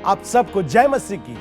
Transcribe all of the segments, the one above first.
आप सबको जय मसीह की।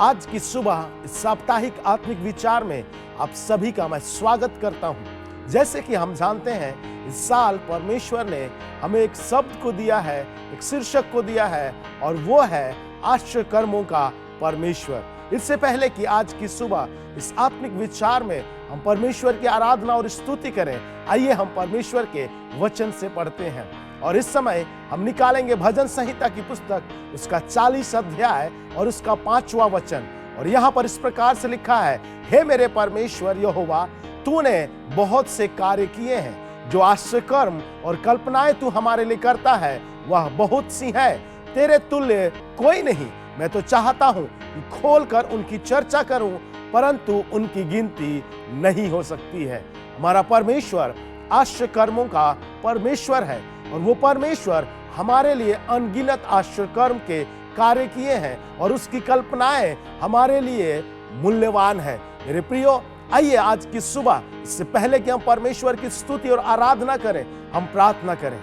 आज की सुबह इस साप्ताहिक आत्मिक विचार में आप सभी का मैं स्वागत करता हूं। जैसे कि हम जानते हैं, इस साल परमेश्वर ने हमें एक शब्द को दिया है, एक शीर्षक को दिया है, और वो है आश्चर्य कर्मों का परमेश्वर। इससे पहले कि आज की सुबह इस आत्मिक विचार में हम परमेश्वर की आराधना और स्तुति करें, आइए हम परमेश्वर के वचन से पढ़ते हैं। और इस समय हम निकालेंगे भजन संहिता की पुस्तक, उसका 40 अध्याय और उसका 5वां वचन। और यहाँ पर इस प्रकार से लिखा है, हे मेरे परमेश्वर यहोवा, तूने बहुत से कार्य किए हैं। जो आश्चर्य कर्म और कल्पनाएं तू हमारे लिए करता है वह बहुत सी है, तेरे तुल्य कोई नहीं। मैं तो चाहता हूँ कि खोलकर उनकी चर्चा करूं, परंतु उनकी गिनती नहीं हो सकती है। हमारा परमेश्वर आश्चर्य कर्मों का परमेश्वर है, और वो परमेश्वर हमारे लिए अनगिनत आश्चर्य कर्म के कार्य किए हैं, और उसकी कल्पनाएं हमारे लिए मूल्यवान है। मेरे प्रियो, आइए आज की सुबह, इससे पहले कि हम परमेश्वर की स्तुति और आराधना करें, हम प्रार्थना करें।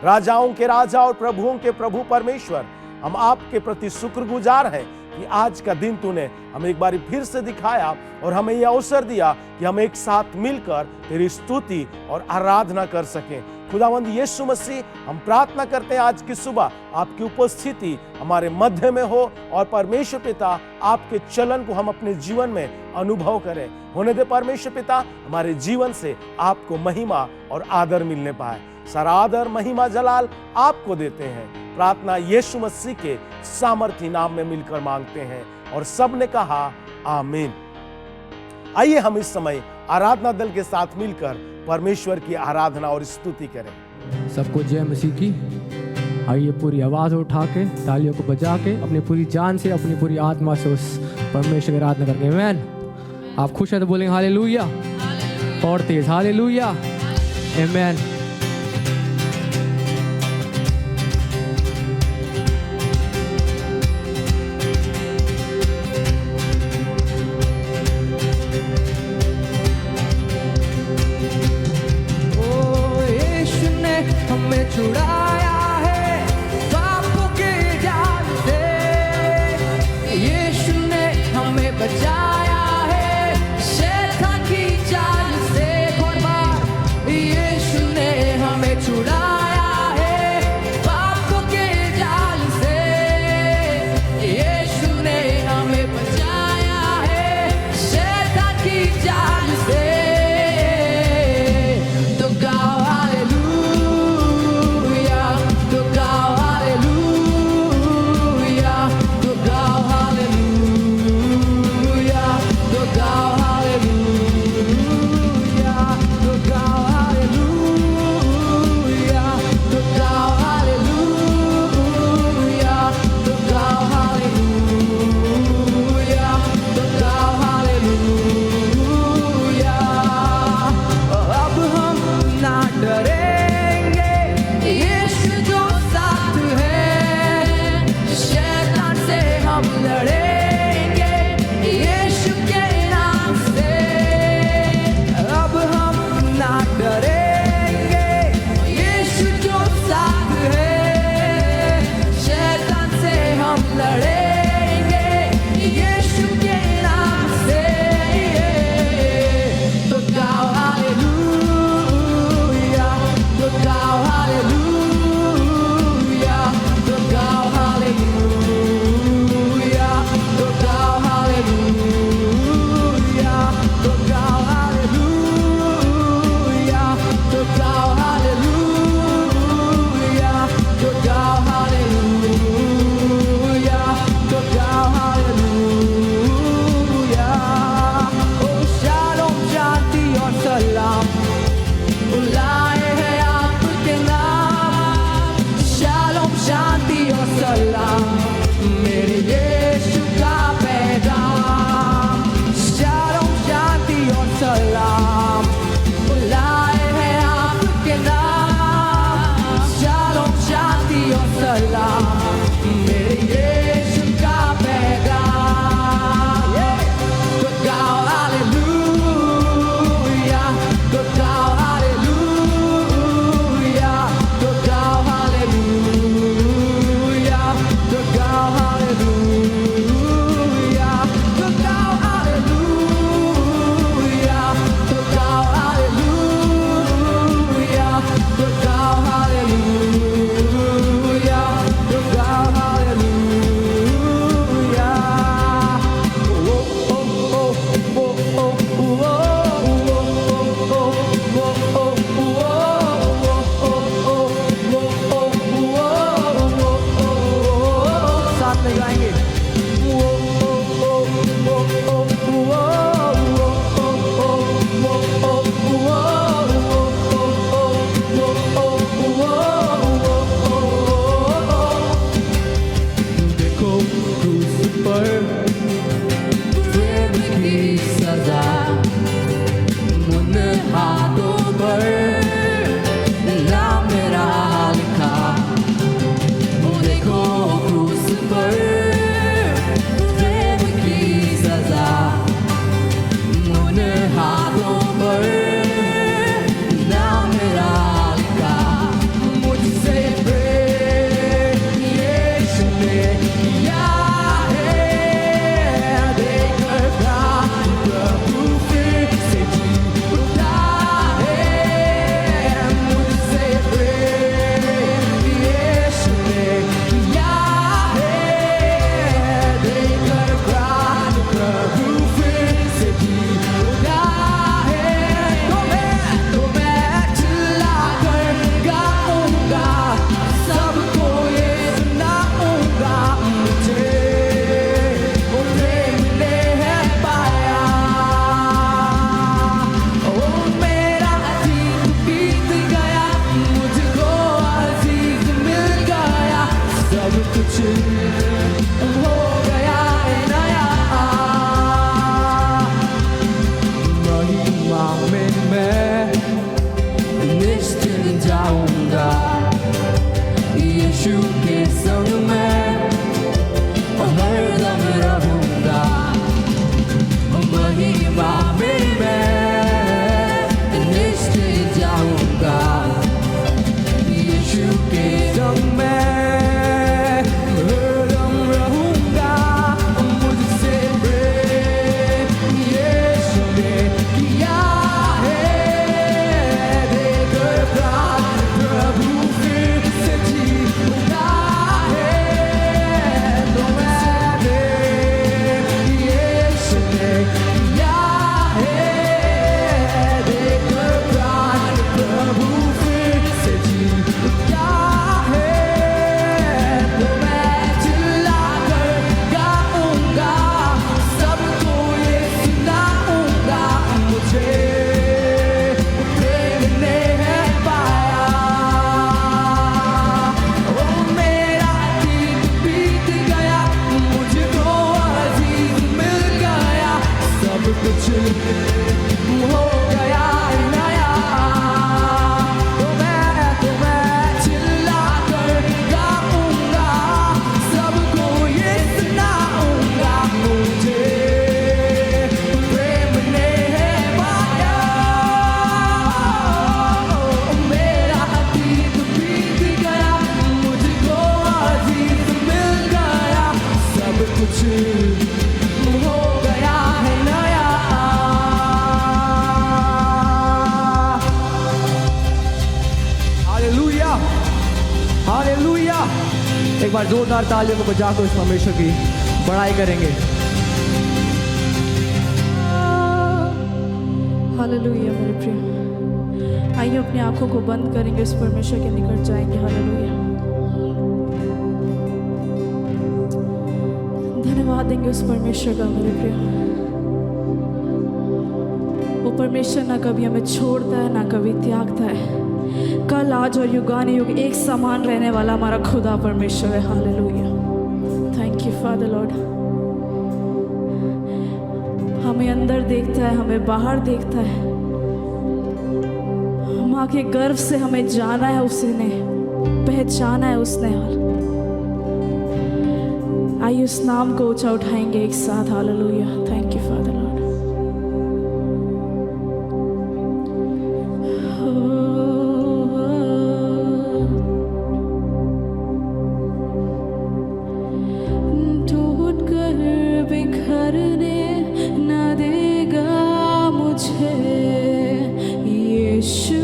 राजाओं के राजा और प्रभुओं के प्रभु परमेश्वर, हम आपके प्रति शुक्रगुजार हैं कि आज का दिन तूने हमें एक बार फिर से दिखाया और हमें यह अवसर दिया कि हम एक साथ मिलकर तेरी स्तुति और आराधना कर सकें। खुदावंद यीशु मसीह, हम प्रार्थना करते हैं आज की सुबह आपकी उपस्थिति हमारे मध्य में हो, और परमेश्वर पिता आपके चलन को हम अपने जीवन में अनुभव करें। होने दे परमेश्वर पिता, हमारे जीवन से आपको महिमा और आदर मिलने पाए। सारा आदर, महिमा, जलाल आपको देते हैं। प्रार्थना यीशु मसीह के सामर्थी नाम में मिलकर मांगते हैं, और सब ने कहा आमीन। आइए हम इस समय आराधना दल के साथ मिलकर परमेश्वर की आराधना और स्तुति करें। सबको जय मसीह की। आइए पूरी आवाज उठा के, तालियों को बजा के, अपनी पूरी जान से, अपनी पूरी आत्मा से उस परमेश्वर की आराधना करके। आमीन। आप खुश हैं तो बोलेंगे हालेलुया, और तेज हालेलुया, आमीन। छुड़ाया है पापों के जाल से, यीशु ने हमें बचाया है शैतान की चाल से। और बार यीशु ने हमें छुड़ाया है पापों के जाल से, यीशु ने हमें बचाया है शैतान की चाल से। तो गाओ Go down, hallelujah. में मैं निश्चित जाऊंगा, यीशु के संग में हरदम रहूंगा। महिमा में मैं निश्चित जाऊंगा, यीशु के संग में हरदम रहूंगा। मुझसे प्रेम यीशु ने किया है, देकर प्राण प्रभु फिर से जीता है। तो मैंने यीशु ने किया है, देकर प्राण प्रभु फिर से जीता है। तो मैं चिल्लाकर गाऊंगा, सबको ये सुनाऊंगा, मुझे प्रेम ने है पाया। ओ मेरा गीत बीत गया, मुझको अजीज मिल गया, सब कुछ हो गया नया। तो मैं चिल्लाकर गाऊंगा, सबको ये सुनाऊंगा, मुझे प्रेम ने है पाया। मेरा गीत बीत गया, मुझको अजीज मिल गया, सब कुछ हो गया है नया। Hallelujah, hallelujah. एक बार जोरदार तालियों को बजाकर उस परमेश्वर की बड़ाई करेंगे। हालेलुया मेरे प्रिय, आइए अपनी आंखों को बंद करेंगे, उस परमेश्वर के निकट जाएंगे। हालेलुया, धन्यवाद देंगे उस परमेश्वर का मेरे प्रिय। वो परमेश्वर ना कभी हमें छोड़ता है, ना कभी त्यागता है। कल, आज और युगान युग एक समान रहने वाला हमारा खुदा परमेश्वर है। Hallelujah, thank you father Lord. हमें अंदर देखता है, हमें बाहर देखता है। माँ के गर्भ से हमें जाना है, उसने पहचाना है उसने। आइए उस नाम को ऊंचा उठाएंगे एक साथ। Hallelujah, thank you father Lord. टूट कर बिखरने न देगा मुझे यीशु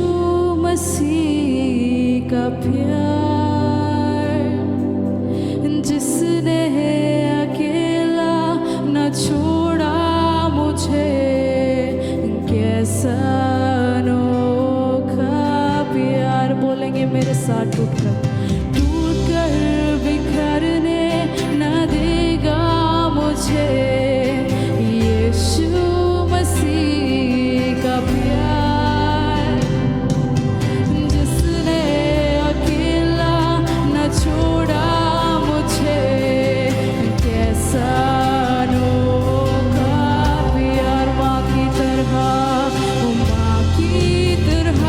मसीह का प्यार, जिसने अकेला न छोड़ा मुझे। कैसा अनोखा प्यार, बोलेंगे मेरे साथ। टूट कर बिखरने न देगा मुझे यीशु मसीह का प्यार, जिसने अकेला न छोड़ा मुझे। कैसा अनोखा प्यार, माँ की तरह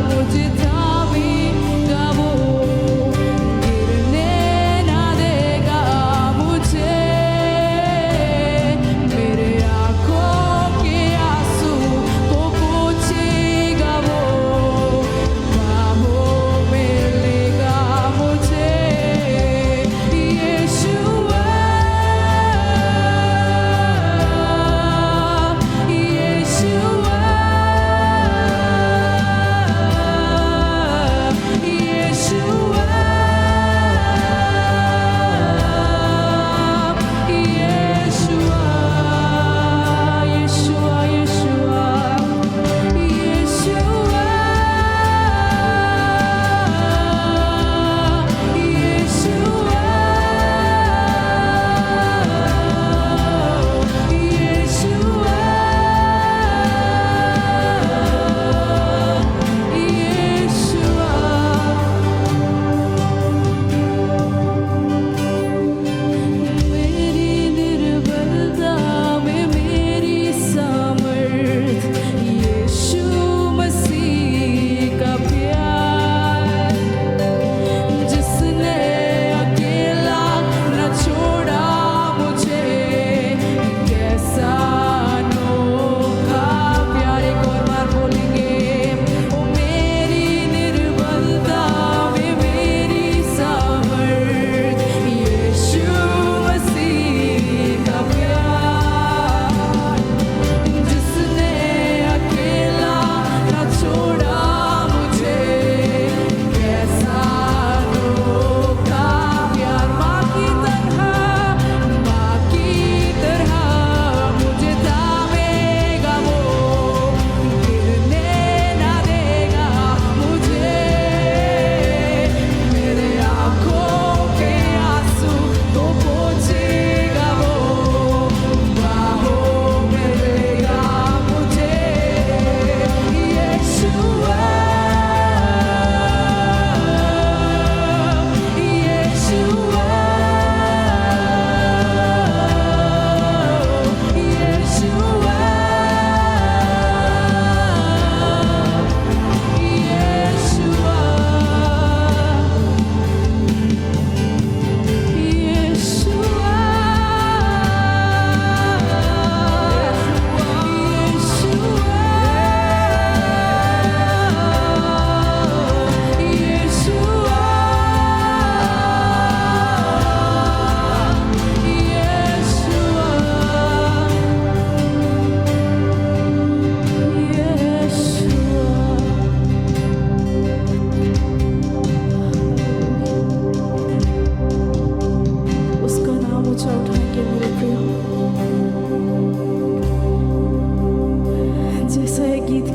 मुझे थामेगा वो।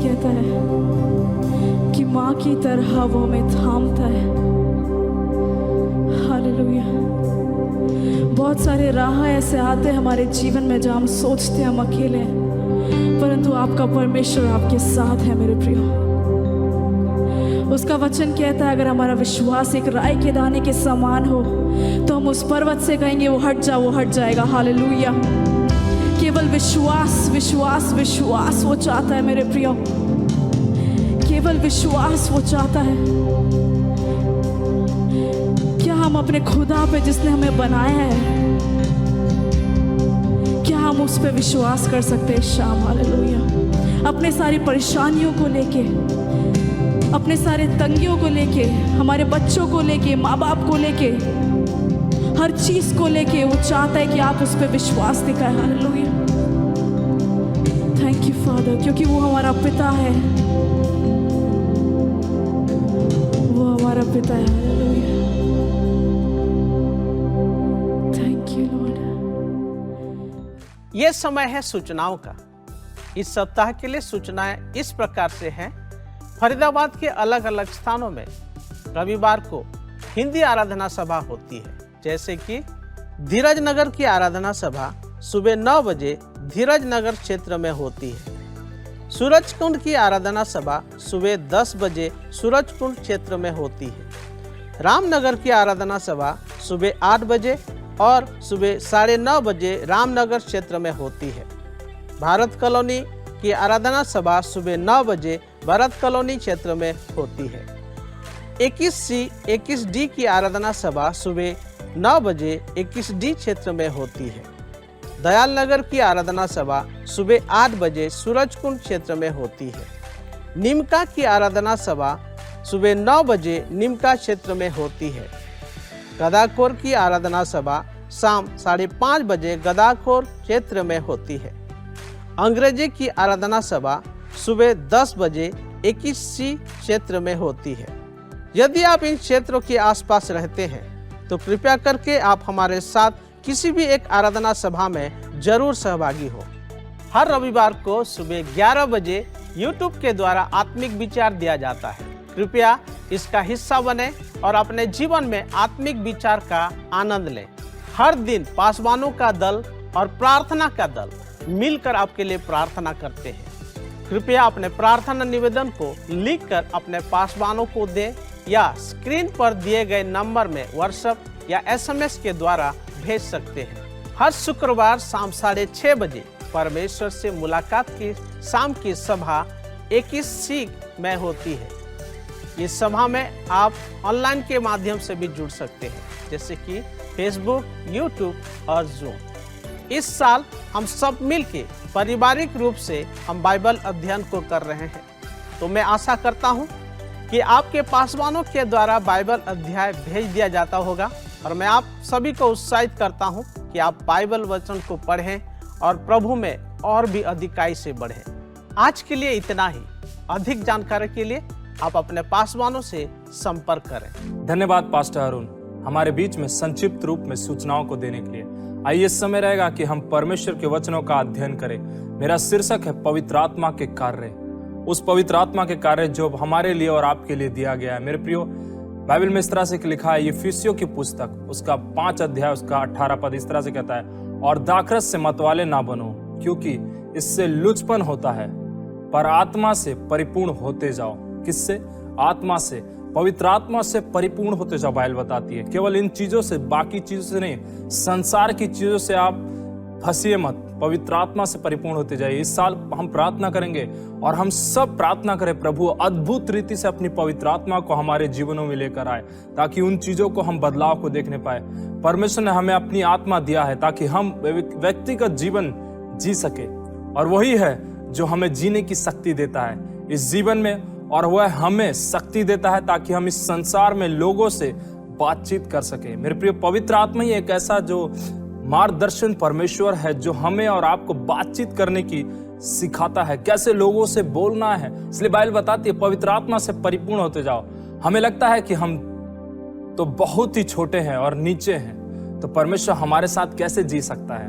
कहता है कि माँ की तरह वो हमें थामता है। हालेलुया। बहुत सारे राह ऐसे आते हैं हमारे जीवन में जहाँ हम सोचते हैं हम अकेले हैं, परंतु आपका परमेश्वर आपके साथ है मेरे प्रियो। उसका वचन कहता है अगर हमारा विश्वास एक राई के दाने के समान हो तो हम उस पर्वत से कहेंगे वो हट जा, वो हट जाएगा। हालेलुया। केवल विश्वास विश्वास विश्वास वो चाहता है मेरे प्रियो, केवल विश्वास वो चाहता है। क्या हम अपने खुदा पे जिसने हमें बनाया है, क्या हम उस पे विश्वास कर सकते हैं शाम? हालेलुया। अपने सारी परेशानियों को लेके, अपने सारे तंगियों को लेके, हमारे बच्चों को लेके, माँ बाप को लेके, हर चीज को लेके वो चाहता है कि आप उस पर विश्वास दिखाएं। हालेलुया। थैंक यू फादर, क्योंकि वो हमारा पिता है, वो हमारा पिता है। हालेलुया। Thank you Lord. ये समय है सूचनाओं का। इस सप्ताह के लिए सूचनाएं इस प्रकार से हैं। फरीदाबाद के अलग अलग स्थानों में रविवार को हिंदी आराधना सभा होती है, जैसे कि धीरज नगर की आराधना सभा सुबह 9 बजे धीरज नगर क्षेत्र में होती है। सूरजकुंड की आराधना सभा सुबह 10 बजे सूरजकुंड क्षेत्र में होती है। रामनगर की आराधना सभा सुबह 8 बजे और सुबह 9:30 बजे रामनगर क्षेत्र में होती है। भारत कॉलोनी की आराधना सभा सुबह 9 बजे भारत कॉलोनी क्षेत्र में होती है। 21C 21D की आराधना सभा सुबह 9 बजे 21D क्षेत्र में होती है। दयाल नगर की आराधना सभा सुबह 8 बजे सूरजकुंड क्षेत्र में होती है। निमका की आराधना सभा सुबह 9 बजे निमका क्षेत्र में होती है। गदाखोर की आराधना सभा शाम 5:30 बजे गदाखोर क्षेत्र में होती है। अंग्रेजी की आराधना सभा सुबह 10 बजे 21C क्षेत्र में होती है। यदि आप इन क्षेत्रों के आसपास रहते हैं तो कृपया करके आप हमारे साथ किसी भी एक आराधना सभा में जरूर सहभागी हो। हर रविवार को सुबह 11 बजे YouTube के द्वारा आत्मिक विचार दिया जाता है। कृपया इसका हिस्सा बने और अपने जीवन में आत्मिक विचार का आनंद लें। हर दिन पासवानों का दल और प्रार्थना का दल मिलकर आपके लिए प्रार्थना करते हैं। कृपया अपने प्रार्थना निवेदन को लिखकर अपने पासवानों को दें या स्क्रीन पर दिए गए नंबर में व्हाट्सएप या SMS के द्वारा भेज सकते हैं। हर शुक्रवार शाम 6:30 बजे परमेश्वर से मुलाकात की शाम की सभा 21C में होती है। इस सभा में आप ऑनलाइन के माध्यम से भी जुड़ सकते हैं, जैसे कि फेसबुक, यूट्यूब और जूम। इस साल हम सब मिलके पारिवारिक रूप से हम बाइबल अध्ययन को कर रहे हैं, तो मैं आशा करता हूं कि आपके पासवानों के द्वारा बाइबल अध्याय भेज दिया जाता होगा और मैं आप सभी को उत्साहित करता हूं कि आप बाइबल वचन को पढ़ें और प्रभु में और भी अधिकाई से बढ़ें। आज के लिए इतना ही। अधिक जानकारी के लिए आप अपने पासवानों से संपर्क करें। धन्यवाद पास्टर अरुण, हमारे बीच में संक्षिप्त रूप में सूचनाओं को देने के लिए। आइए समय रहेगा कि हम परमेश्वर के वचनों का अध्ययन करें। मेरा शीर्षक है पवित्र आत्मा के कार्य। उस पवित्र आत्मा के कार्य जो हमारे लिए और आपके लिए दिया गया है। मेरे प्रियो, बाइबल में इस तरह से लिखा है, इफिसियों की पुस्तक उसका 5 अध्याय उसका 18 पद इस तरह से कहता है, और दाखरस से मतवाले ना बनो, क्योंकि इससे लुचपन होता है, पर आत्मा से परिपूर्ण होते जाओ। किससे? आत्मा से, पवित्र आत्मा से परिपूर्ण होते जाओ। बाइबल बताती है केवल इन चीजों से, बाकी चीजों से नहीं, संसार की चीजों से आप फंसिए मत, पवित्र आत्मा से परिपूर्ण होते जाइए। इस साल हम प्रार्थना करेंगे और हम सब प्रार्थना करें प्रभु अद्भुत रीति से अपनी पवित्र आत्मा को हमारे जीवनों में लेकर आए, ताकि उन चीजों को हम बदलाव को देखने पाए। परमेश्वर ने हमें अपनी आत्मा दिया है ताकि हम व्यक्तिगत जीवन जी सके, और वही है जो हमें जीने की शक्ति देता है इस जीवन में, और वह हमें शक्ति देता है ताकि हम इस संसार में लोगों से बातचीत कर सके। मेरे प्रिय, पवित्र आत्मा ही एक ऐसा जो मार्गदर्शन परमेश्वर है जो हमें और आपको बातचीत करने की सिखाता है, कैसे लोगों से बोलना है। इसलिए बाइबल बताती है पवित्र आत्मा से परिपूर्ण होते जाओ। हमें लगता है कि हम तो बहुत ही छोटे हैं और नीचे हैं, तो परमेश्वर हमारे साथ कैसे जी सकता है?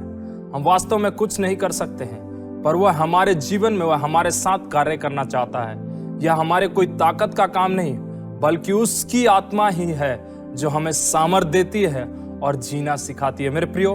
हम वास्तव में कुछ नहीं कर सकते हैं, पर वह हमारे जीवन में, वह हमारे साथ कार्य करना चाहता है। यह हमारे कोई ताकत का काम नहीं, बल्कि उसकी आत्मा ही है जो हमें सामर्थ देती है और जीना सिखाती है। मेरे प्रियो,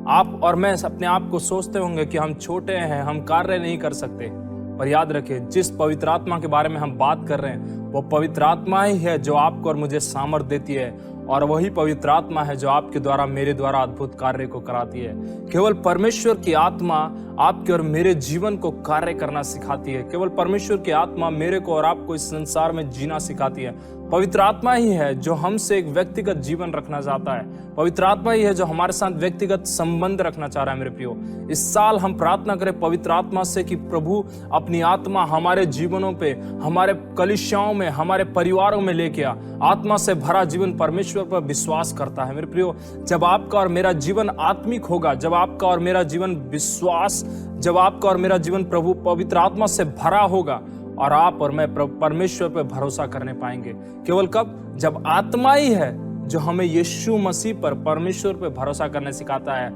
आप और मैं अपने आप को सोचते होंगे कि हम छोटे हैं, हम कार्य नहीं कर सकते, पर याद रखिए, जिस पवित्र आत्मा के बारे में हम बात कर रहे हैं, वो पवित्र आत्मा ही है जो आपको और मुझे सामर्थ देती है, और वही पवित्र आत्मा है जो आपके द्वारा, मेरे द्वारा अद्भुत कार्य को कराती है। केवल परमेश्वर की आत्मा आपके और मेरे जीवन को कार्य करना सिखाती है। केवल परमेश्वर की आत्मा मेरे को और आपको इस संसार में जीना सिखाती है। पवित्र आत्मा ही है जो हमसे एक व्यक्तिगत जीवन रखना चाहता है। पवित्र आत्मा ही है जो हमारे साथ व्यक्तिगत संबंध रखना चाह रहा है। मेरे प्रियो, इस साल हम प्रार्थना करें पवित्र आत्मा से कि प्रभु अपनी आत्मा हमारे जीवनों पे, हमारे कलीसियाओं में, हमारे परिवारों में लेके आ। आत्मा से भरा जीवन परमेश्वर पर विश्वास करता है। मेरे प्रियो, जब आपका और मेरा जीवन आत्मिक होगा, जब आपका और मेरा जीवन विश्वास, जब आपका और मेरा जीवन प्रभु पवित्र आत्मा से भरा होगा, और आप और मैं परमेश्वर पर भरोसा करने पाएंगे। केवल कब? जब आत्मा ही है जो हमें यीशु मसीह पर, परमेश्वर पर भरोसा करने सिखाता है।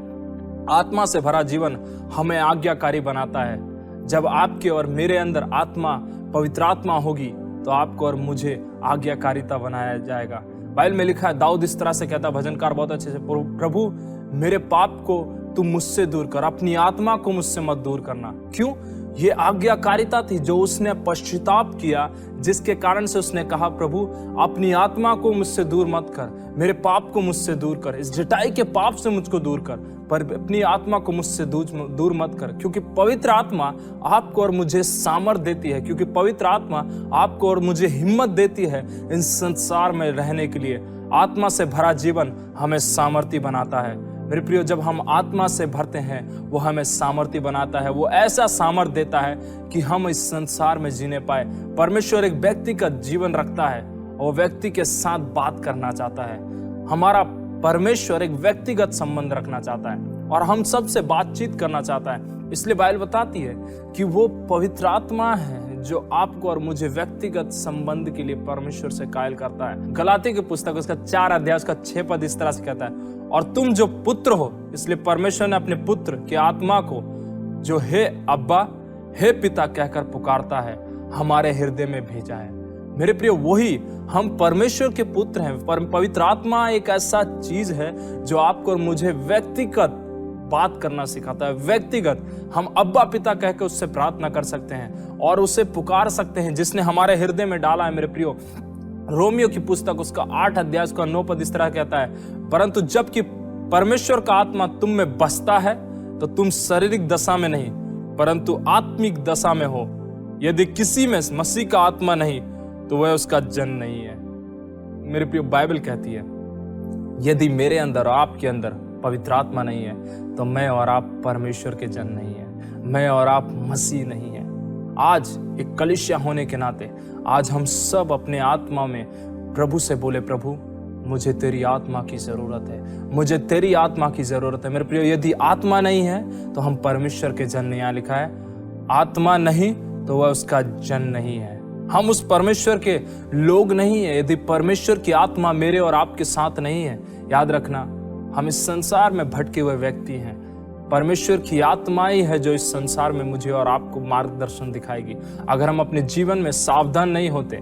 आत्मा से भरा जीवन हमें आज्ञाकारी बनाता है। जब आपके और मेरे अंदर आत्मा, पवित्र आत्मा होगी, तो आपको और मुझे आज्ञाकारिता बनाया जाएगा। बाइबल में लिखा है, दाऊद इस तरह से कहता है, भजनकार बहुत अच्छे से, प्रभु मेरे पाप को तुम मुझसे दूर कर, अपनी आत्मा को मुझसे मत दूर करना। क्यों? ये आज्ञाकारिता थी जो उसने पश्चाताप किया, जिसके कारण से उसने कहा, प्रभु अपनी आत्मा को मुझसे दूर मत कर, मेरे पाप को मुझसे दूर कर, इस जटाई के पाप से मुझको दूर कर, पर अपनी आत्मा को मुझसे दूर मत कर। क्योंकि पवित्र आत्मा आपको और मुझे सामर्थ देती है, क्योंकि पवित्र आत्मा आपको और मुझे हिम्मत देती है इन संसार में रहने के लिए। आत्मा से भरा जीवन हमें सामर्थी बनाता है। मेरे प्रियो, जब हम आत्मा से भरते हैं, वो हमें सामर्थी बनाता है। वो ऐसा सामर्थ देता है कि हम इस संसार में जीने पाए। परमेश्वर एक व्यक्ति का जीवन रखता है और वो व्यक्ति के साथ बात करना चाहता है। हमारा परमेश्वर एक व्यक्तिगत संबंध रखना चाहता है और हम सबसे बातचीत करना चाहता है। इसलिए बाइबल बताती है कि वो पवित्र आत्मा है जो आपको और मुझे व्यक्तिगत संबंध के लिए परमेश्वर से कायल करता है। गलाती की पुस्तक उसका 4 अध्याय उसका 6 पद इस तरह से कहता है, और तुम जो पुत्र हो, इसलिए परमेश्वर ने अपने पुत्र की आत्मा को, जो हे अब्बा, हे पिता कहकर पुकारता है, हमारे हृदय में भेजा है। मेरे प्रियो, वही हम परमेश्वर के पुत्र हैं। पवित्र आत्मा एक ऐसा चीज है जो आपको और मुझे व्यक्तिगत बात करना सिखाता है। व्यक्तिगत हम अब्बा पिता कहकर उससे प्रार्थना कर सकते हैं और उसे पुकार सकते हैं, जिसने हमारे हृदय में डाला है। मेरे प्रियो, रोमियो की पुस्तक उसका 8 अध्याय उसका 9 पद इस तरह कहता है, परंतु जबकि परमेश्वर का आत्मा तुम में बसता है, तो तुम शारीरिक दशा में नहीं परंतु आत्मिक दशा में हो। यदि किसी में मसीह का आत्मा नहीं, तो वह उसका जन नहीं है। मेरे प्रियो, बाइबल कहती है, यदि मेरे अंदर और आपके अंदर पवित्र आत्मा नहीं है, तो मैं और आप परमेश्वर के जन नहीं है, मैं और आप मसीह नहीं है। आज एक कलीसिया होने के नाते आज हम सब अपने आत्मा में प्रभु से बोले, प्रभु मुझे तेरी आत्मा की जरूरत है, मुझे तेरी आत्मा की जरूरत है। मेरे प्रियो, यदि आत्मा नहीं है तो हम परमेश्वर के जन नहीं। यहाँ लिखा है, आत्मा नहीं तो वह उसका जन नहीं है। हम उस परमेश्वर के लोग नहीं है यदि परमेश्वर की आत्मा मेरे और आपके साथ नहीं है। याद रखना, हम इस संसार में भटके हुए व्यक्ति हैं। परमेश्वर की आत्मा ही है जो इस संसार में मुझे और आपको मार्गदर्शन दिखाएगी। अगर हम अपने जीवन में सावधान नहीं होते,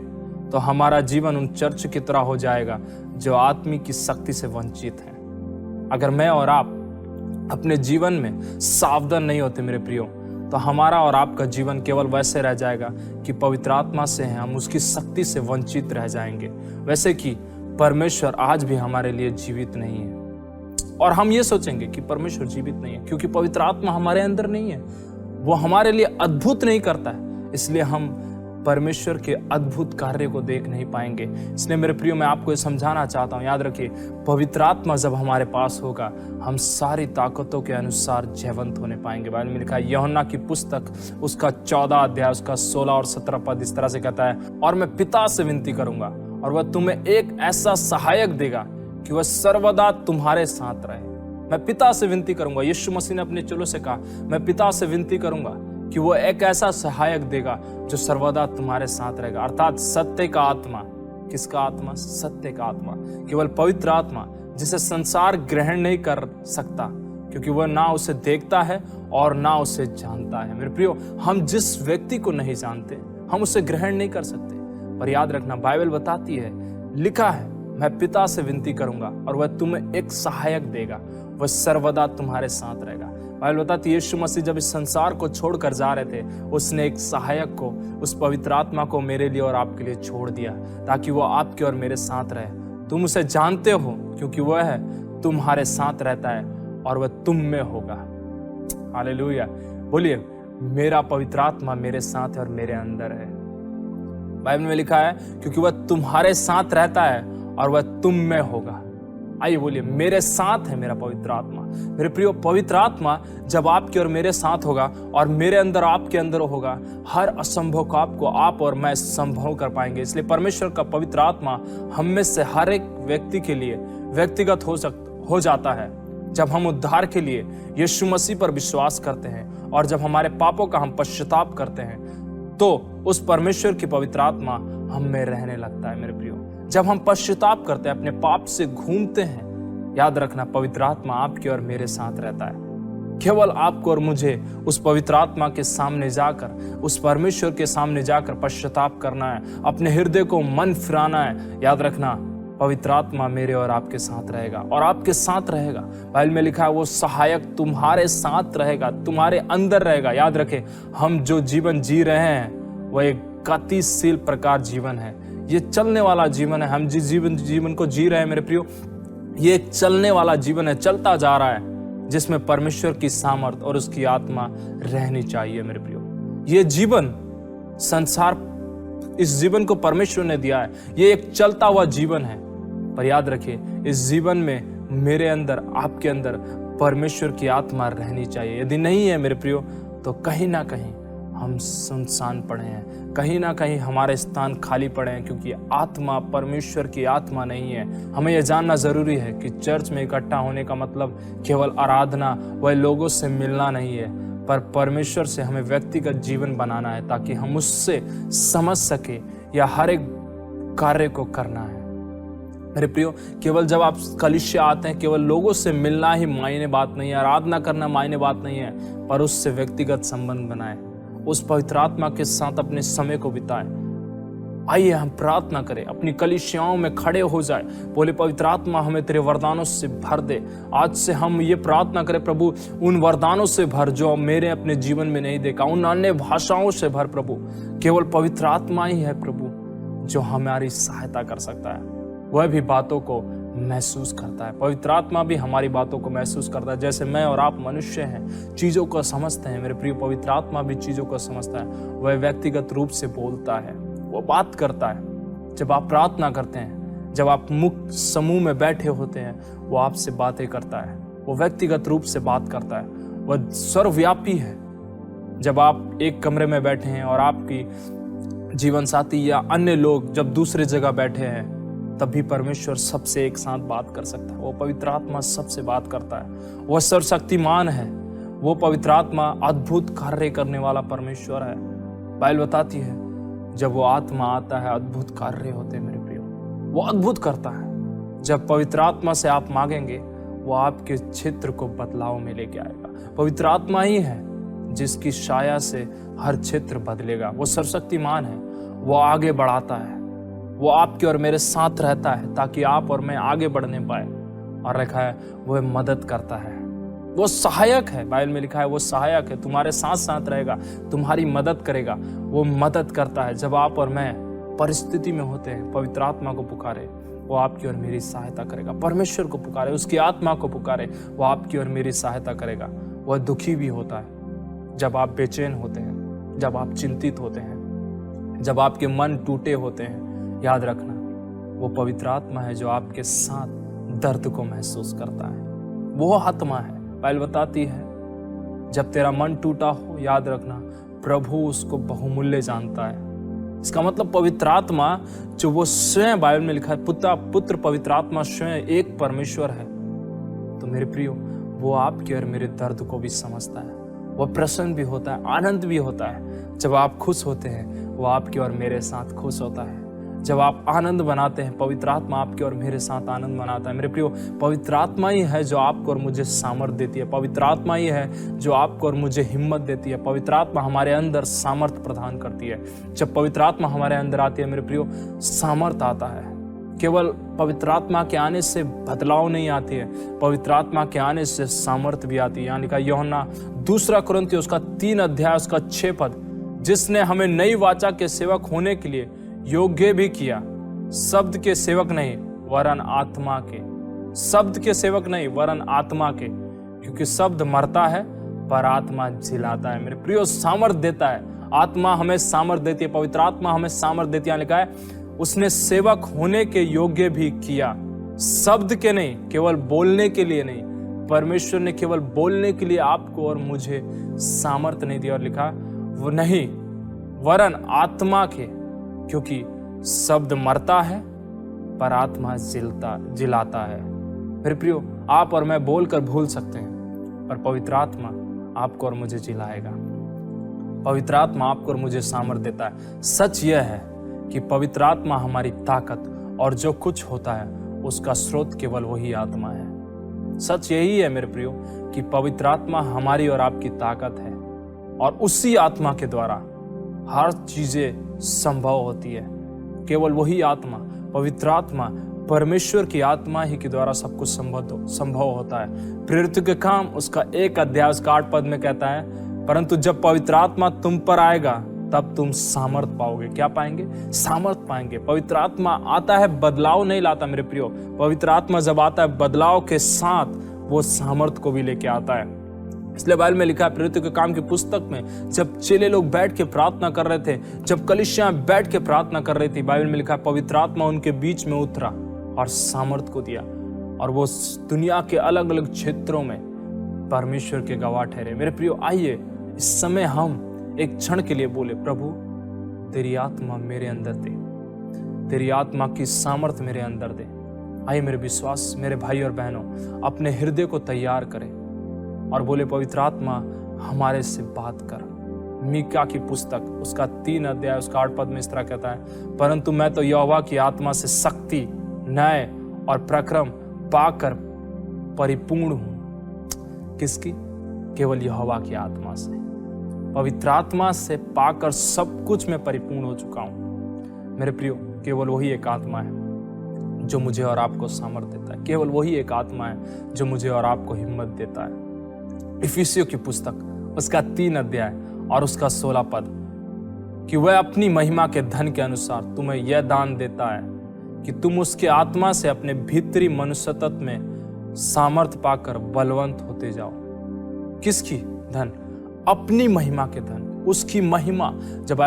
तो हमारा जीवन उन चर्च की तरह हो जाएगा जो आत्मिक की शक्ति से वंचित है। अगर मैं और आप अपने जीवन में सावधान नहीं होते मेरे प्रियो, तो हमारा और आपका जीवन केवल वैसे रह जाएगा कि पवित्र आत्मा से है, हम उसकी शक्ति से वंचित रह जाएंगे। वैसे कि परमेश्वर आज भी हमारे लिए जीवित नहीं है, और हम ये सोचेंगे कि परमेश्वर जीवित नहीं है क्योंकि पवित्र आत्मा हमारे अंदर नहीं है, वो हमारे लिए अद्भुत नहीं करता है, इसलिए हम परमेश्वर के अद्भुत कार्य को देख नहीं पाएंगे। इसलिए मेरे प्रियो, मैं आपको ये समझाना चाहता हूँ, याद रखिए, पवित्र आत्मा जब हमारे पास होगा, हम सारी ताकतों के अनुसार जयवंत होने पाएंगे। बाइबल में लिखा है, यूहन्ना की पुस्तक उसका 14 अध्याय उसका 16 और 17 पद इस तरह से कहता है, और मैं पिता से विनती करूंगा और वह तुम्हें एक ऐसा सहायक देगा कि वह सर्वदा तुम्हारे साथ रहे। मैं पिता से विनती करूंगा। यीशु मसीह ने अपने चेलों से कहा, मैं पिता से विनती करूंगा कि वो एक ऐसा सहायक देगा जो सर्वदा तुम्हारे साथ रहेगा, अर्थात सत्य का आत्मा। किसका आत्मा? सत्य का आत्मा, केवल पवित्र आत्मा, जिसे संसार ग्रहण नहीं कर सकता क्योंकि वह ना उसे देखता है और ना उसे जानता है। मेरे प्रियो, हम जिस व्यक्ति को नहीं जानते हम उसे ग्रहण नहीं कर सकते। पर याद रखना, बाइबल बताती है, लिखा है, मैं पिता से विनती करूंगा और वह तुम्हें एक सहायक देगा, वह सर्वदा तुम्हारे साथ रहेगा। बाइबल बताती है, यीशु मसीह जब इस संसार को छोड़कर जा रहे थे, उसने एक सहायक को, उस पवित्र आत्मा को मेरे लिए और आपके लिए छोड़ दिया, ताकि वो आपके और मेरे साथ रहे। तुम उसे जानते हो क्योंकि वह है तुम्हारे साथ रहता है और वह तुम में होगा। हालेलुया। बोलिए, मेरा पवित्र आत्मा मेरे साथ है और मेरे अंदर है। बाइबल में लिखा है, क्योंकि वह तुम्हारे साथ रहता है और वह तुम में होगा। आइए बोलिए, मेरे साथ है मेरा पवित्र आत्मा। मेरे प्रियो, पवित्र आत्मा जब आपके और मेरे साथ होगा और मेरे अंदर आपके अंदर होगा, हर असंभव को आप और मैं संभव कर पाएंगे। इसलिए परमेश्वर का पवित्र आत्मा हम में से हर एक व्यक्ति के लिए व्यक्तिगत हो जाता है जब हम उद्धार के लिए यीशु मसीह पर विश्वास करते हैं और जब हमारे पापों का हम पश्चाताप करते हैं, तो उस परमेश्वर की पवित्र आत्मा हम में रहने लगता है। मेरे प्रियो, जब हम पश्चाताप करते हैं, अपने पाप से घूमते हैं, याद रखना, पवित्र आत्मा आपके और मेरे साथ रहता है। केवल आपको और मुझे उस पवित्र आत्मा के सामने जाकर, उस परमेश्वर के सामने जाकर पश्चाताप करना है, अपने हृदय को मन फिराना है। याद रखना, पवित्र आत्मा मेरे और आपके साथ रहेगा और आपके साथ रहेगा। बाइबल में लिखा है, वो सहायक तुम्हारे साथ रहेगा, तुम्हारे अंदर रहेगा। याद रखें, हम जो जीवन जी रहे हैं वह एक गतिशील प्रकार जीवन है, ये चलने वाला जीवन है। हम जिस जीवन को जी रहे हैं मेरे प्रियो, ये एक चलने वाला जीवन है, चलता जा रहा है, जिसमें परमेश्वर की सामर्थ और उसकी आत्मा रहनी चाहिए। मेरे प्रियो, ये जीवन संसार, इस जीवन को परमेश्वर ने दिया है, ये एक चलता हुआ जीवन है। पर याद रखिए, इस जीवन में मेरे अंदर, आपके अंदर परमेश्वर की आत्मा रहनी चाहिए। यदि नहीं है मेरे प्रियो, तो कहीं ना कहीं हम सुनसान पड़े हैं, कहीं ना कहीं हमारे स्थान खाली पड़े हैं, क्योंकि आत्मा परमेश्वर की आत्मा नहीं है। हमें यह जानना जरूरी है कि चर्च में इकट्ठा होने का मतलब केवल आराधना व लोगों से मिलना नहीं है, पर परमेश्वर से हमें व्यक्तिगत जीवन बनाना है, ताकि हम उससे समझ सके या हर एक कार्य को करना है। मेरे प्रियो, केवल जब आप कलीसिया आते हैं, केवल लोगों से मिलना ही मायने बात नहीं है, आराधना करना मायने बात नहीं है, पर उससे व्यक्तिगत संबंध बनाए, उस पवित्र आत्मा के साथ अपने समय को बिताए। आइए हम प्रार्थना करें, अपनी कलीसियाओं में खड़े हो जाए, बोले, पवित्र आत्मा हमें तेरे वरदानों से भर दे। आज से हम ये प्रार्थना करें, प्रभु उन वरदानों से भर जो मेरे अपने जीवन में नहीं देखा, उन अन्य भाषाओं से भर प्रभु। केवल पवित्र आत्मा ही है प्रभु जो हमारी सहायता कर सकता है, वह भी बातों को महसूस करता है। पवित्र आत्मा भी हमारी बातों को महसूस करता है। जैसे मैं और आप मनुष्य हैं, चीज़ों को समझते हैं, मेरे प्रिय, पवित्र आत्मा भी चीज़ों को समझता है। वह व्यक्तिगत रूप से बोलता है, वो बात करता है। जब आप प्रार्थना करते हैं, जब आप मुक्त समूह में बैठे होते हैं, वो आपसे बातें करता है, वो व्यक्तिगत रूप से बात करता है, वह सर्वव्यापी है। जब आप एक कमरे में बैठे हैं और आपकी जीवन साथी या अन्य लोग जब दूसरे जगह बैठे हैं, तब भी परमेश्वर सबसे एक साथ बात कर सकता है। वो पवित्र आत्मा सबसे बात करता है, वह सर्वशक्तिमान है, वो पवित्र आत्मा अद्भुत कार्य करने वाला परमेश्वर है। बाइबल बताती है, जब वो आत्मा आता है अद्भुत कार्य होते हैं। मेरे प्रियो, वो अद्भुत करता है। जब पवित्र आत्मा से आप मांगेंगे, वो आपके क्षेत्र को बदलाव में लेके आएगा। पवित्र आत्मा ही है जिसकी छाया से हर क्षेत्र बदलेगा। वो सर्वशक्तिमान है, वो आगे बढ़ाता है, वो आपके और मेरे साथ रहता है ताकि आप और मैं आगे बढ़ने पाए। और लिखा है, वो मदद करता है, वो सहायक है। बाइबल में लिखा है, वो सहायक है, तुम्हारे साथ साथ रहेगा, तुम्हारी मदद करेगा। वो मदद करता है। जब आप और मैं परिस्थिति में होते हैं, पवित्र आत्मा को पुकारे, वो आपकी और मेरी सहायता करेगा। परमेश्वर को पुकारे, उसकी आत्मा को पुकारे, वो आपकी और मेरी सहायता करेगा। वह दुखी भी होता है जब आप बेचैन होते हैं, जब आप चिंतित होते हैं, जब आपके मन टूटे होते हैं। याद रखना, वो पवित्र आत्मा है जो आपके साथ दर्द को महसूस करता है। वो आत्मा है। बाइबल बताती है, जब तेरा मन टूटा हो, याद रखना, प्रभु उसको बहुमूल्य जानता है। इसका मतलब पवित्र आत्मा जो वो स्वयं, बाइबल में लिखा है, पुत्र पवित्र आत्मा स्वयं एक परमेश्वर है। तो मेरे प्रियो, वो आपके और मेरे दर्द को भी समझता है। वह प्रसन्न भी होता है, आनंद भी होता है। जब आप खुश होते हैं, वो आपके और मेरे साथ खुश होता है। जब आप आनंद बनाते हैं, पवित्र आत्मा आपके और मेरे साथ आनंद मनाता है। मेरे प्रियो, पवित्र आत्मा ही है जो आपको और मुझे सामर्थ देती है। पवित्र आत्मा ही है जो आपको और मुझे हिम्मत देती है। पवित्र आत्मा हमारे अंदर सामर्थ प्रदान करती है। जब पवित्र आत्मा हमारे अंदर आती है मेरे प्रियो, सामर्थ आता है। केवल पवित्र आत्मा के आने से बदलाव नहीं आती है, पवित्र आत्मा के आने से सामर्थ भी आती है। यहाँ लिखा यूहन्ना 2 कुरिन्थियों उसका 3 अध्याय उसका 6 पद, जिसने हमें नई वाचा के सेवक होने के लिए योग्य भी किया, शब्द के सेवक नहीं वरन आत्मा के। शब्द के सेवक नहीं वरन आत्मा के, क्योंकि शब्द मरता है पर आत्मा जिलाता है। मेरे प्रियो, सामर्थ देता है, आत्मा हमें सामर्थ देती है, पवित्र आत्मा हमें सामर्थ देती है। लिखा है उसने सेवक होने के योग्य भी किया, शब्द के नहीं, केवल बोलने के लिए नहीं। परमेश्वर ने केवल बोलने के लिए आपको और मुझे सामर्थ नहीं दिया, और लिखा वो नहीं वरन आत्मा के, क्योंकि शब्द मरता है पर आत्मा जिलाता है। मेरे प्रियो, आप और मैं बोलकर भूल सकते हैं, पर पवित्र आत्मा आपको और मुझे जिलाएगा। पवित्र आत्मा आपको और मुझे सामर्थ देता है। सच यह है कि पवित्र आत्मा हमारी ताकत और जो कुछ होता है उसका स्रोत केवल वही आत्मा है। सच यही है मेरे प्रियो कि पवित्र आत्मा हमारी और आपकी ताकत है, और उसी आत्मा के द्वारा हर चीजें संभव होती है। केवल वही आत्मा, पवित्र आत्मा, परमेश्वर की आत्मा ही के द्वारा सब कुछ संभव होता है। प्रेरितों के काम उसका 1 अध्याय उसका 8 पद में कहता है, परंतु जब पवित्र आत्मा तुम पर आएगा तब तुम सामर्थ पाओगे। क्या पाएंगे? सामर्थ पाएंगे। पवित्र आत्मा आता है, बदलाव नहीं लाता मेरे प्रियो। पवित्र आत्मा जब आता है, बदलाव के साथ वो सामर्थ को भी लेके आता है। इसलिए बाइबल में लिखा है, प्रेरितों के काम की पुस्तक में, जब चेले लोग बैठ के प्रार्थना कर रहे थे, जब कलीसियां बैठ के प्रार्थना कर रही थी, बाइबल में लिखा है पवित्र आत्मा उनके बीच में उतरा और सामर्थ को दिया, और वो दुनिया के अलग अलग क्षेत्रों में परमेश्वर के गवाह ठहरे। मेरे प्रियो, आइए इस समय हम एक क्षण के लिए बोले, प्रभु तेरी आत्मा मेरे अंदर दे, तेरी आत्मा की सामर्थ मेरे अंदर दे। आइए मेरे विश्वास, मेरे भाई और बहनों, अपने हृदय को तैयार करें और बोले, पवित्र आत्मा हमारे से बात कर। मीका की पुस्तक उसका 3 अध्याय उसका 8 पद में इस तरह कहता है, परंतु मैं तो यहोवा की आत्मा से शक्ति, न्याय और पराक्रम पाकर परिपूर्ण हूं। किसकी? केवल यहोवा की आत्मा से, पवित्र आत्मा से पाकर सब कुछ में परिपूर्ण हो चुका हूं। मेरे प्रियो, केवल वही एक आत्मा है जो मुझे और आपको सामर्थ देता है। केवल वही एक आत्मा है जो मुझे और आपको हिम्मत देता है। इफिसियों की पुस्तक उसका 3 अध्याय और उसका 16 पद, कि वह अपनी महिमा के धन के अनुसार तुम्हें यह दान देता है कि तुम उसके आत्मा से अपने भीतरी मनुष्य तत्व में सामर्थ पाकर बलवंत होते जाओ। किसकी धन? अपनी महिमा के धन, उसकी महिमा। जब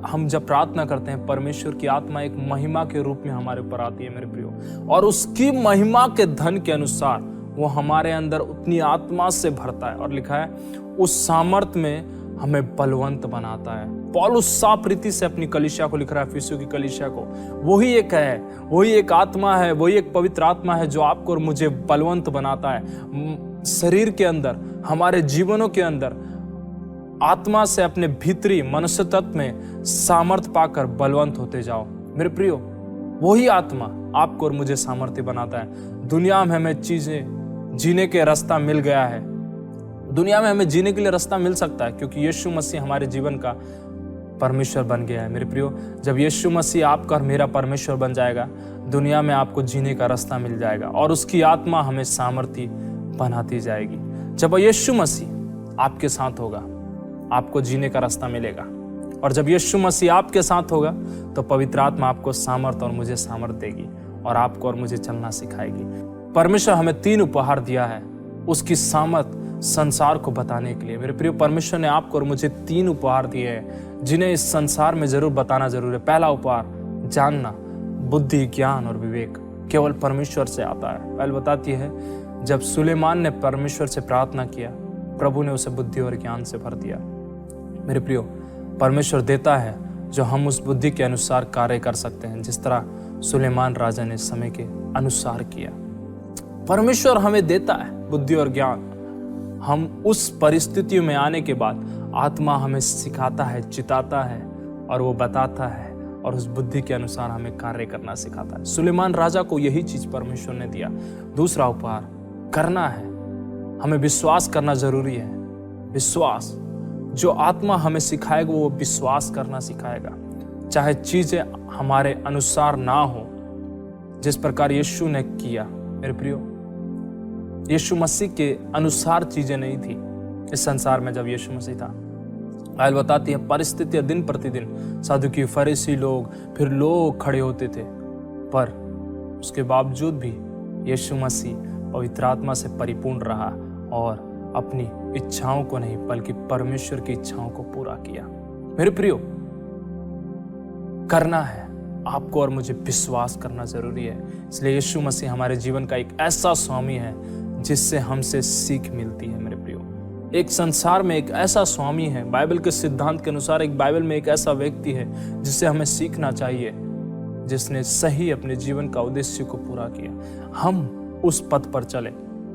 हम जब प्रार्थना करते हैं, परमेश्वर की आत्मा एक महिमा के रूप में हमारे ऊपर आती है मेरे प्रियो, और उसकी महिमा के धन के अनुसार वो हमारे अंदर उतनी आत्मा से भरता है, और लिखा है उस सामर्थ में हमें बलवंत बनाता है। पौलुस साफ रीति से अपनी कलीसिया को लिख रहा है, इफिसियों की कलीसिया को, वही एक है, वही एक आत्मा है, वही एक पवित्र आत्मा है जो आपको और मुझे बलवंत बनाता है। शरीर के अंदर, हमारे जीवनों के अंदर आत्मा से अपने भीतरी मनुष्य तत्व में सामर्थ पाकर बलवंत होते जाओ। मेरे प्रियो, वही आत्मा आपको और मुझे सामर्थ्य बनाता है। दुनिया में हमें चीजें जीने के रास्ता मिल गया है, दुनिया में हमें जीने के लिए रास्ता मिल सकता है, क्योंकि यीशु मसीह हमारे जीवन का परमेश्वर बन गया है। मेरे प्रियो, जब यीशु मसीह आपका और मेरा परमेश्वर बन जाएगा, दुनिया में आपको जीने का रास्ता मिल जाएगा, और उसकी आत्मा हमें सामर्थ्य बनाती जाएगी। जब यीशु मसीह आपके साथ होगा, आपको जीने का रास्ता मिलेगा, और जब यीशु मसीह आपके साथ होगा तो पवित्र आत्मा आपको सामर्थ और मुझे सामर्थ देगी, और आपको और मुझे चलना सिखाएगी। परमेश्वर हमें 3 उपहार दिया है उसकी सामर्थ संसार को बताने के लिए। मेरे प्रिय, परमेश्वर ने आपको और मुझे 3 उपहार दिए हैं जिन्हें इस संसार में जरूर बताना जरूर है। पहला उपहार, जानना, बुद्धि, ज्ञान और विवेक केवल परमेश्वर से आता है। पहले बताती है, जब सुलेमान ने परमेश्वर से प्रार्थना किया, प्रभु ने उसे बुद्धि और ज्ञान से भर दिया। मेरे प्रियो, परमेश्वर देता है जो हम उस बुद्धि के अनुसार कार्य कर सकते हैं, जिस तरह सुलेमान राजा ने समय के अनुसार किया। परमेश्वर हमें देता है बुद्धि और ज्ञान। हम उस परिस्थितियों में आने के बाद आत्मा हमें सिखाता है, चिताता है, और वो बताता है और उस बुद्धि के अनुसार हमें कार्य करना सिखाता है। सुलेमान राजा को यही चीज परमेश्वर ने दिया। दूसरा उपहार करना है। हमें विश्वास करना जरूरी है। विश्वास, जो आत्मा हमें सिखाएगा वो विश्वास करना सिखाएगा। चाहे चीजें हमारे अनुसार ना हो, जिस प्रकार यीशु ने किया। मेरे प्रियो, यीशु मसीह के अनुसार चीजें नहीं थी इस संसार में जब यीशु मसीह था। बाइबल बताती है परिस्थितियां दिन प्रतिदिन, साधुकी, फरीसी लोग, फिर लोग खड़े होते थे, पर उसके बावजूद भी यीशु मसीह पवित्र आत्मा से परिपूर्ण रहा और अपनी इच्छाओं को नहीं बल्कि परमेश्वर की इच्छाओं को पूरा किया। मेरे प्रियो, करना है आपको और मुझे, विश्वास करना जरूरी है। इसलिए यीशु मसीह हमारे जीवन का एक ऐसा स्वामी है जिससे हमसे सीख मिलती है। मेरे प्रियो, एक संसार में एक ऐसा स्वामी है, बाइबल के सिद्धांत के अनुसार एक बाइबल में एक ऐसा व्यक्ति है जिससे हमें सीखना चाहिए, जिसने सही अपने जीवन का उद्देश्य को पूरा किया। हम उस पथ पर चले।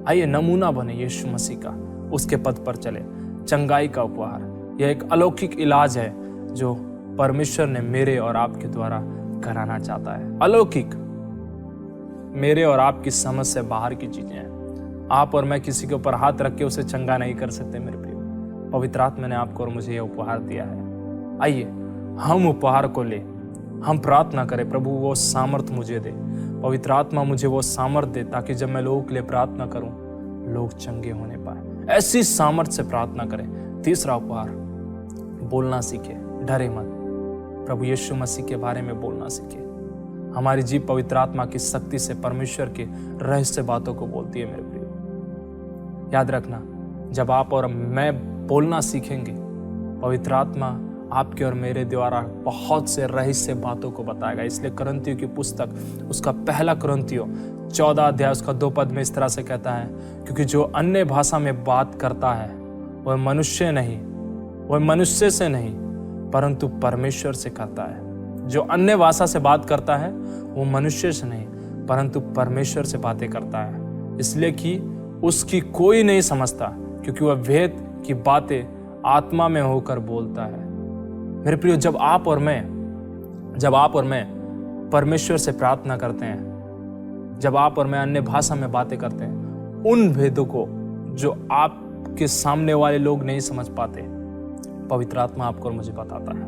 आइए नमूना बने यीशु मसीह का, उसके पथ पर चले। चंगाई का उपहार, यह एक अलौकिक इलाज है जो परमेश्वर ने मेरे और आपके द्वारा कराना चाहता है। अलौकिक, मेरे और आपकी समझ से बाहर की चीजें हैं। आप और मैं किसी के ऊपर हाथ रख के उसे चंगा नहीं कर सकते। मेरे प्रिय, पवित्र आत्मा ने आपको और मुझे यह उपहार दिया है। आइए हम उपहार को ले, हम प्रार्थना करें, प्रभु वो सामर्थ मुझे दे, पवित्र आत्मा मुझे वो सामर्थ दे, ताकि जब मैं लोगों के लिए प्रार्थना करूं लोग चंगे होने पाए। ऐसी सामर्थ से प्रार्थना करें। तीसरा उपहार, बोलना सीखे, डरे मत। प्रभु यीशु मसीह के बारे में बोलना सीखे। हमारी जीभ पवित्र आत्मा की शक्ति से परमेश्वर के रहस्य बातों को बोलती है। मेरे प्रिय, याद रखना, जब आप और मैं बोलना सीखेंगे, पवित्र आत्मा आपके और मेरे द्वारा बहुत से रहस्य बातों को बताएगा। इसलिए कुरिन्थियों की पुस्तक, उसका पहला कुरिन्थियों 14 अध्याय उसका 2 पद में इस तरह से कहता है, क्योंकि जो अन्य भाषा में बात करता है वह मनुष्य से नहीं परंतु परमेश्वर से करता है। जो अन्य भाषा से बात करता है वो मनुष्य से नहीं परंतु परमेश्वर से बातें करता है, इसलिए कि उसकी कोई नहीं समझता, क्योंकि वह वेद की बातें आत्मा में होकर बोलता है। मेरे प्रियो, जब आप और मैं परमेश्वर से प्रार्थना करते हैं, जब आप और मैं अन्य भाषा में बातें करते हैं, उन भेदों को जो आपके सामने वाले लोग नहीं समझ पाते, पवित्र आत्मा आपको और मुझे बताता है,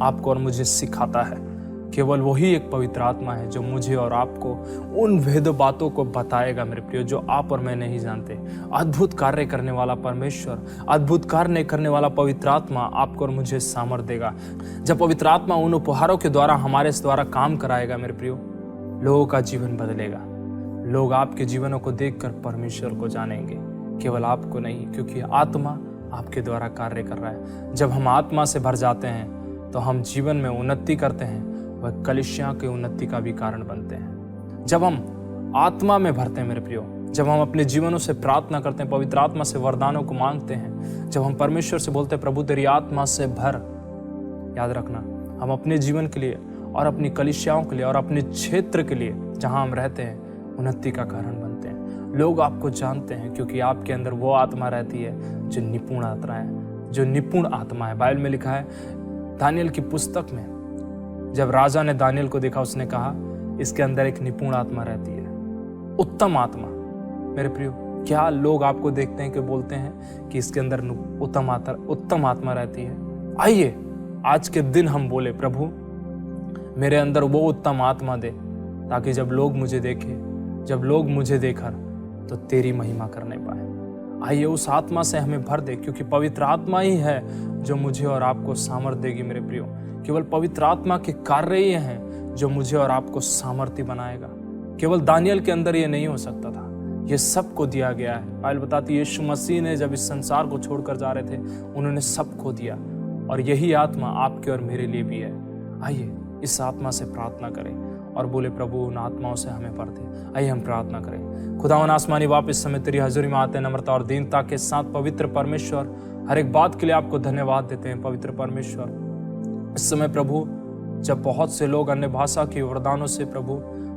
आपको और मुझे सिखाता है। केवल वही एक पवित्र आत्मा है जो मुझे और आपको उन भेद बातों को बताएगा। मेरे प्रियो, जो आप और मैं नहीं जानते। अद्भुत कार्य करने वाला परमेश्वर, अद्भुत कार्य करने वाला पवित्र आत्मा आपको और मुझे सामर्थ देगा। जब पवित्र आत्मा उन उपहारों के द्वारा हमारे द्वारा काम कराएगा, मेरे प्रियो, लोगों का जीवन बदलेगा। लोग आपके जीवनों को देखकर परमेश्वर को जानेंगे, केवल आपको नहीं, क्योंकि आत्मा आपके द्वारा कार्य कर रहा है। जब हम आत्मा से भर जाते हैं तो हम जीवन में उन्नति करते हैं, वह कलीसिया की उन्नति का भी कारण बनते हैं। जब हम आत्मा में भरते हैं मेरे प्रियो, जब हम अपने जीवनों से प्रार्थना करते हैं, पवित्र आत्मा से वरदानों को मांगते हैं, जब हम परमेश्वर से बोलते हैं प्रभु तेरी आत्मा से भर, याद रखना, हम अपने जीवन के लिए और अपनी कलीसियाओं के लिए और अपने क्षेत्र के लिए जहां हम रहते हैं उन्नति का कारण बनते हैं। लोग आपको जानते हैं क्योंकि आपके अंदर वो आत्मा रहती है जो निपुण आत्मा है। बाइबल में लिखा है, दानियल की पुस्तक में, जब राजा ने दानियल को देखा, उसने कहा इसके अंदर एक निपुण आत्मा रहती है, उत्तम आत्मा। मेरे प्रियो, क्या लोग आपको देखते हैं कि बोलते हैं कि इसके अंदर उत्तम आत्मा रहती है? आइए आज के दिन हम बोले, प्रभु मेरे अंदर वो उत्तम आत्मा दे, ताकि जब लोग मुझे देखकर तो तेरी महिमा करने पाए। आइए उस आत्मा से हमें भर दे, क्योंकि पवित्र आत्मा ही है जो मुझे और आपको सामर्थ देगी। मेरे प्रियो, केवल पवित्र आत्मा के कार्य ही हैं जो मुझे और आपको सामर्थ्य बनाएगा। केवल दानियल के अंदर ये नहीं हो सकता था, ये सबको दिया गया है। बाइबल बताती है यीशु मसीह ने जब इस संसार को छोड़कर जा रहे थे, उन्होंने सबको दिया, और यही आत्मा आपके और मेरे लिए भी है। आइए इस आत्मा से प्रार्थना करें और बोले प्रभु उन आत्माओं से हमें भर दे। आइए हम प्रार्थना करें। खुदावन आसमानी बाप, इस समय तेरी हजूरी में आते हैं नम्रता और दीनता के साथ। पवित्र परमेश्वर, हर एक बात के लिए आपको धन्यवाद देते हैं। पवित्र परमेश्वर, इस समय प्रभु जब बहुत से लोग अन्य भाषा के वरदानों से प्रभु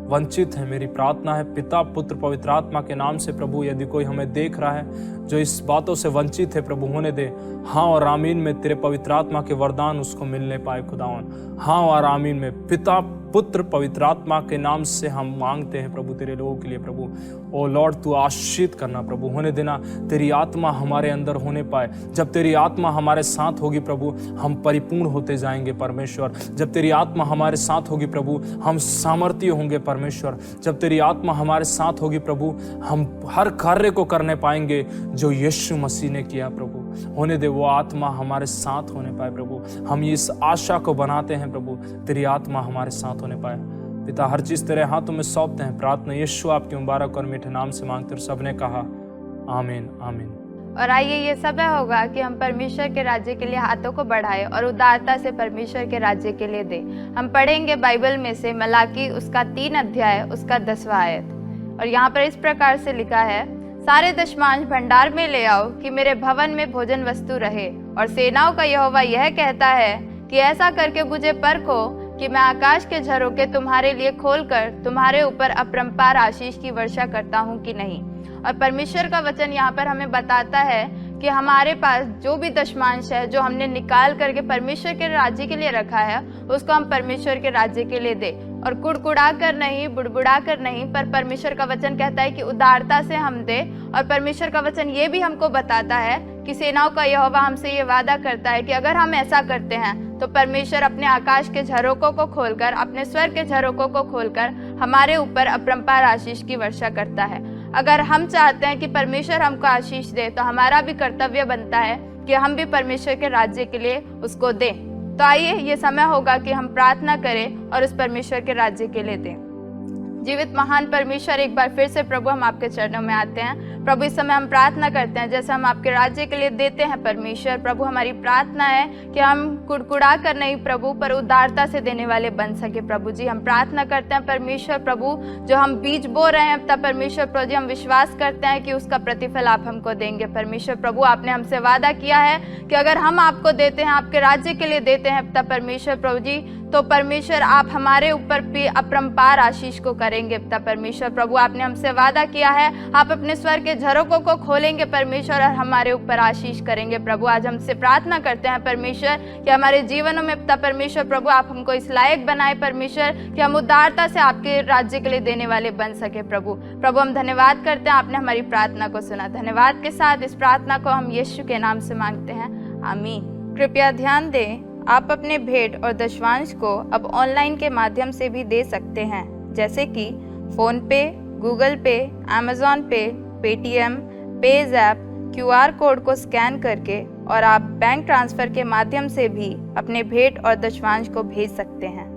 वंचित हैं। मेरी प्रार्थना है पिता, पुत्र, पवित्र आत्मा के नाम से प्रभु, यदि कोई हमें देख रहा है जो इस बातों से वंचित है प्रभु, होने दे हाँ और आमीन में तेरे पवित्र आत्मा के वरदान उसको मिलने पाए खुदावन। हाँ और आमीन में पिता, पुत्र, पवित्र आत्मा के नाम से हम मांगते हैं प्रभु तेरे लोगों के लिए प्रभु। ओ लॉर्ड, तू आशीषित करना प्रभु, होने देना तेरी आत्मा हमारे अंदर होने पाए। जब तेरी आत्मा हमारे साथ होगी प्रभु, हम परिपूर्ण होते जाएंगे परमेश्वर। जब तेरी आत्मा हमारे साथ होगी प्रभु, हम सामर्थ्य होंगे परमेश्वर। जब तेरी आत्मा हमारे साथ होगी प्रभु, हम हर कार्य को करने पाएंगे जो यीशु मसीह ने किया प्रभु। होने दे वो आत्मा हमारे साथ होने पाए प्रभु। हम इस आशा को बनाते हैं प्रभु, तेरी आत्मा हमारे साथ होने पाए। पिता, हर चीज तेरे हाथों में सौंपते हैं। प्रार्थना यीशु आपके मुबारक और मीठे नाम से मांगते, और सबने कहा आमीन आमीन। और आइए ये समय होगा कि हम परमेश्वर के राज्य के लिए हाथों को बढ़ाएं और उदारता से परमेश्वर के राज्य के लिए दें। हम पढ़ेंगे बाइबल में से मलाकी उसका 3 अध्याय उसका 10वां आयत। और यहाँ पर इस प्रकार से लिखा है, सारे दशमांश भंडार में ले आओ कि मेरे भवन में भोजन वस्तु रहे। और सेनाओं का यहोवा यह कहता है कि ऐसा करके मुझे परखो कि मैं आकाश के झरोखे तुम्हारे लिए खोलकर तुम्हारे ऊपर अपरंपार आशीष की वर्षा करता हूँ कि नहीं। और परमेश्वर का वचन यहाँ पर हमें बताता है कि हमारे पास जो भी दशमांश है जो हमने निकाल करके परमेश्वर के राज्य के लिए रखा है, उसको हम परमेश्वर के राज्य के लिए दें। और कुड़कुड़ा कर नहीं, बुड़बुड़ा कर नहीं, पर परमेश्वर का वचन कहता है कि उदारता से हम दें। और परमेश्वर का वचन ये भी हमको बताता है कि सेनाओं का यहोवा हमसे ये वादा करता है कि अगर हम ऐसा करते हैं तो परमेश्वर अपने आकाश के झरोकों को खोलकर, अपने स्वर्ग के झरोकों को खोलकर हमारे ऊपर अपरंपार आशीष की वर्षा करता है। अगर हम चाहते हैं कि परमेश्वर हमको आशीष दे, तो हमारा भी कर्तव्य बनता है कि हम भी परमेश्वर के राज्य के लिए उसको दें। तो आइए ये समय होगा कि हम प्रार्थना करें और उस परमेश्वर के राज्य के लिए दें। जीवित महान परमेश्वर, एक बार फिर से प्रभु हम आपके चरणों में आते हैं। प्रभु, इस समय हम प्रार्थना करते हैं जैसे हम आपके राज्य के लिए देते हैं परमेश्वर। प्रभु, हमारी प्रार्थना है कि हम कुड़कुड़ा कर नहीं प्रभु, पर उदारता से देने वाले बन सके। प्रभु जी, हम प्रार्थना करते हैं परमेश्वर प्रभु, जो हम बीज बो रहे हैं तब परमेश्वर प्रभु जी हम विश्वास करते हैं कि उसका प्रतिफल आप हमको देंगे। परमेश्वर प्रभु, आपने हमसे वादा किया है कि अगर हम आपको देते हैं, आपके राज्य के लिए देते हैं, तब परमेश्वर प्रभु जी, तो परमेश्वर आप हमारे ऊपर भी अपरंपार आशीष को करेंगे। तब परमेश्वर प्रभु, आपने हमसे वादा किया है, आप अपने स्वर्ग के झरोकों को खोलेंगे परमेश्वर और हमारे ऊपर आशीष करेंगे। प्रभु, आज हमसे प्रार्थना करते हैं परमेश्वर कि हमारे जीवनों में तब परमेश्वर प्रभु आप हमको इस लायक बनाए परमेश्वर कि हम उदारता से आपके राज्य के लिए देने वाले बन सके। प्रभु हम धन्यवाद करते हैं, आपने हमारी प्रार्थना को सुना। धन्यवाद के साथ इस प्रार्थना को हम यीशु के नाम से मांगते हैं, आमीन। कृपया ध्यान दें, आप अपने भेंट और दशमांश को अब ऑनलाइन के माध्यम से भी दे सकते हैं, जैसे कि फ़ोन पे, गूगल पे, अमेज़ॉन पे, पेटीएम, पेज़ैप, QR कोड को स्कैन करके, और आप बैंक ट्रांसफ़र के माध्यम से भी अपने भेंट और दशमांश को भेज सकते हैं।